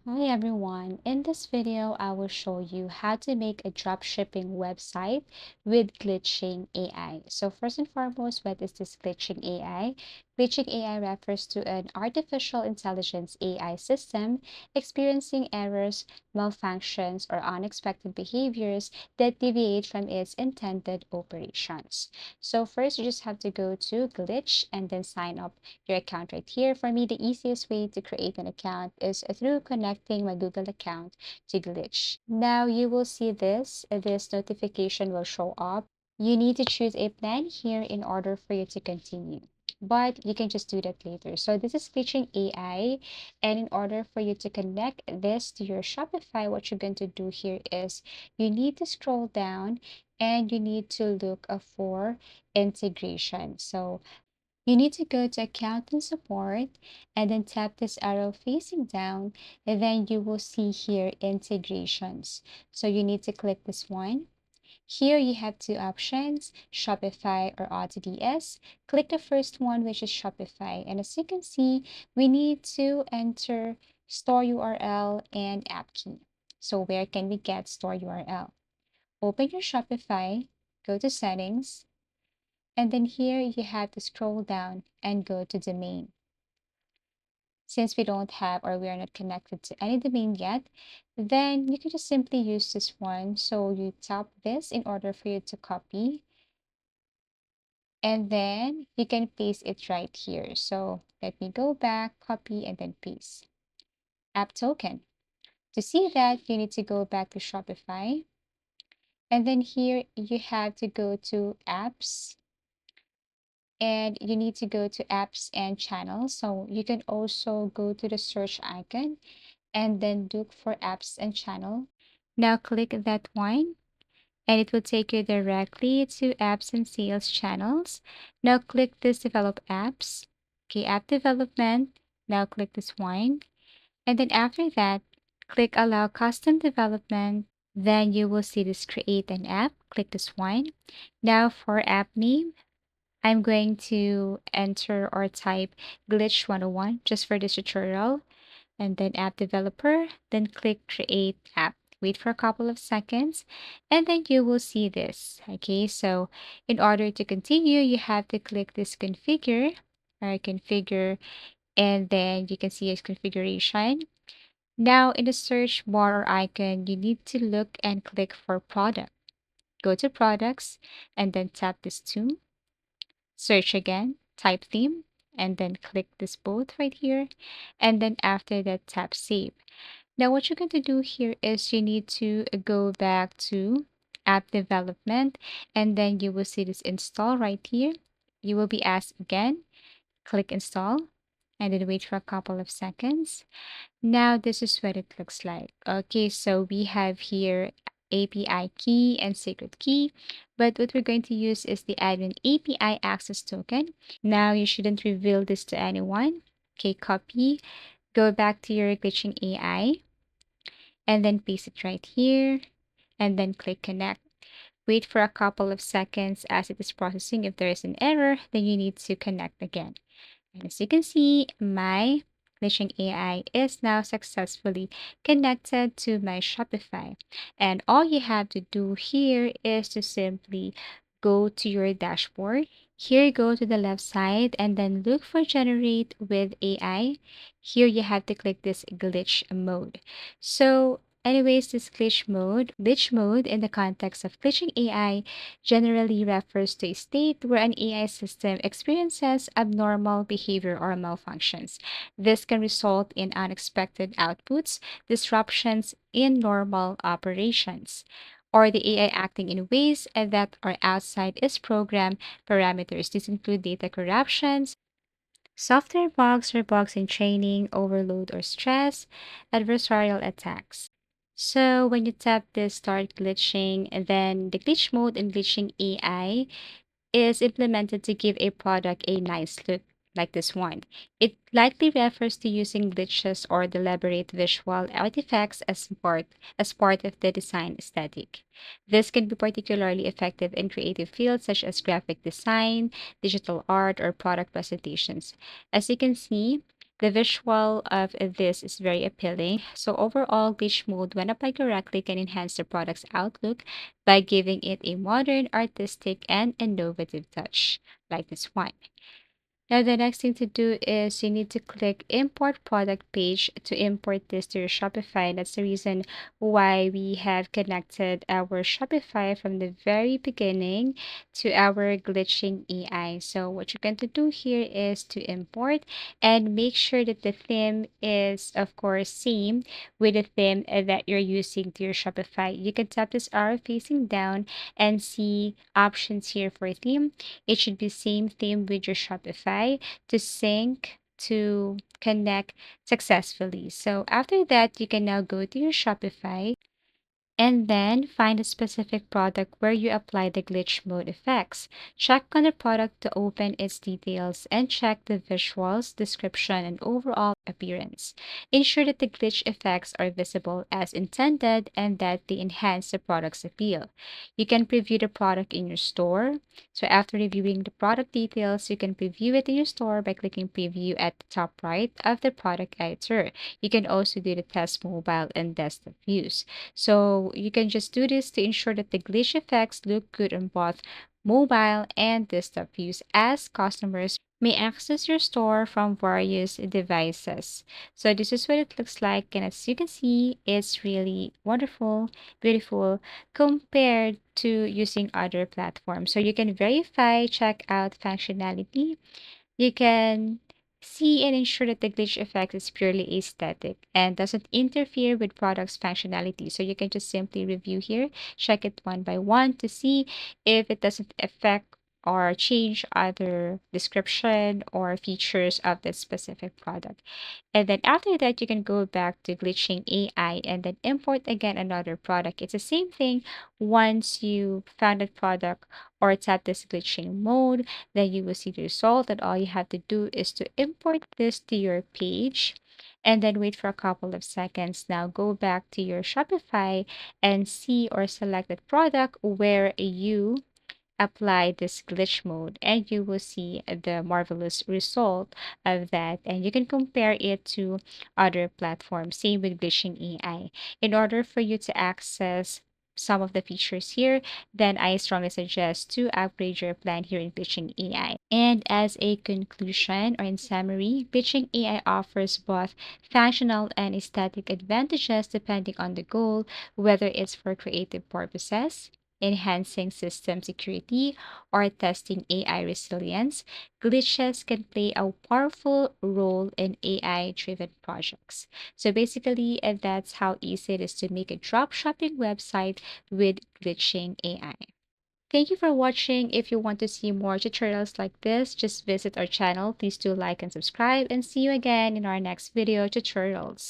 Hi everyone. In this video, I will show you how to make a dropshipping website with glitching AI. So first and foremost, what is this glitching AI? Glitching AI refers to an artificial intelligence AI system experiencing errors, malfunctions, or unexpected behaviors that deviate from its intended operations. So first, you just have to go to glitch and then sign up your account right here. For me, the easiest way to create an account is through connecting my Google account to Glitch. Now you will see this notification will show up. You need to choose a plan here in order for you to continue. But you can just do that later. So this is Glitching AI. And in order for you to connect this to your Shopify, what you're going to do here is you need to scroll down and you need to look for integration. So you need to go to Account and Support and then tap this arrow facing down, and then you will see here integrations. So you need to click this one. Here you have two options, Shopify or AutoDS. Click the first one, which is Shopify. And as you can see, we need to enter store URL and app key. So where can we get store URL? Open your Shopify, go to settings, and then here you have to scroll down and go to domain. Since we don't have or we are not connected to any domain yet, then you can just simply use this one. So you tap this in order for you to copy, and then you can paste it right here. So let me go back, copy, and then paste. App token. To see that, you need to go back to Shopify. And then here you have to go to apps, and you need to go to apps and channels. So you can also go to the search icon and then look for apps and channel. Now click that one and it will take you directly to apps and sales channels. Now click this develop apps. Okay, app development. Now click this one. And then after that, click allow custom development. Then you will see this create an app. Click this one. Now for app name, I'm going to enter or type Glitch 101 just for this tutorial, and then app developer, then click create app. Wait for a couple of seconds and then you will see this. Okay, so in order to continue, you have to click this configure or configure, and then you can see its configuration. Now in the search bar or icon, you need to look and click for product. Go to products and then tap this two. Search again, type theme, and then click this both right here. And then after that, tap save. Now, what you're going to do here is you need to go back to app development, and then you will see this install right here. You will be asked again, click install, and then wait for a couple of seconds. Now, this is what it looks like. Okay, so we have here API key and secret key, but what we're going to use is the admin API access token. Now, you shouldn't reveal this to anyone. Okay, copy, go back to your glitching AI, and then paste it right here, and then click connect. Wait for a couple of seconds as it is processing. If there is an error, then you need to connect again. And as you can see, my glitching AI is now successfully connected to my Shopify. And all you have to do here is to simply go to your dashboard. Here, go to the left side and then look for generate with AI. Here you have to click this glitch mode. So anyways, this glitch mode in the context of glitching AI generally refers to a state where an AI system experiences abnormal behavior or malfunctions. This can result in unexpected outputs, disruptions in normal operations, or the AI acting in ways that are outside its program parameters. These include data corruptions, software bugs or bugs in training, overload or stress, adversarial attacks. So when you tap this start glitching, and then the glitch mode and glitching AI is implemented to give a product a nice look, like this one. It likely refers to using glitches or deliberate visual artifacts as part of the design aesthetic. This can be particularly effective in creative fields such as graphic design, digital art, or product presentations. As you can see, The visual of this is very appealing. So overall, glitch mode, when applied correctly, can enhance the product's outlook by giving it a modern, artistic, and innovative touch, like this one. Now, the next thing to do is you need to click import product page to import this to your Shopify. That's the reason why we have connected our Shopify from the very beginning to our glitching AI. So what you're going to do here is to import and make sure that the theme is, of course, same with the theme that you're using to your Shopify. You can tap this arrow facing down and see options here for theme. It should be same theme with your Shopify to sync, to connect successfully. So after that, you can now go to your Shopify and then find a specific product where you apply the glitch mode effects. Check on the product to open its details and check the visuals, description, and overall appearance. Ensure that the glitch effects are visible as intended and that they enhance the product's appeal. You can preview the product in your store. So after reviewing the product details, you can preview it in your store by clicking preview at the top right of the product editor. You can also do the test mobile and desktop views. So you can just do this to ensure that the glitch effects look good on both mobile and desktop views as customers may access your store from various devices. So this is what it looks like, and as you can see, it's really wonderful, beautiful compared to using other platforms. So you can verify, check out functionality, you can see and ensure that the glitch effect is purely aesthetic and doesn't interfere with product's functionality. So you can just simply review here, check it one by one to see if it doesn't affect or change other description or features of the specific product. And then after that, you can go back to glitching AI and then import again another product. It's the same thing. Once you found a product or tap this glitching mode, then you will see the result. And all you have to do is to import this to your page and then wait for a couple of seconds. Now go back to your Shopify and see or select the product where you apply this glitch mode and you will see the marvelous result of that, and you can compare it to other platforms. Same with glitching AI. In order for you to access some of the features here, then I strongly suggest to upgrade your plan here in glitching AI. And as a conclusion or in summary, glitching AI offers both functional and aesthetic advantages depending on the goal, whether it's for creative purposes, enhancing system security, or testing AI resilience. Glitches can play a powerful role in AI driven projects. So basically, that's how easy it is to make a drop shipping website with glitching AI. Thank you for watching. If you want to see more tutorials like this, just visit our channel. Please do like and subscribe, and see you again in our next video tutorials.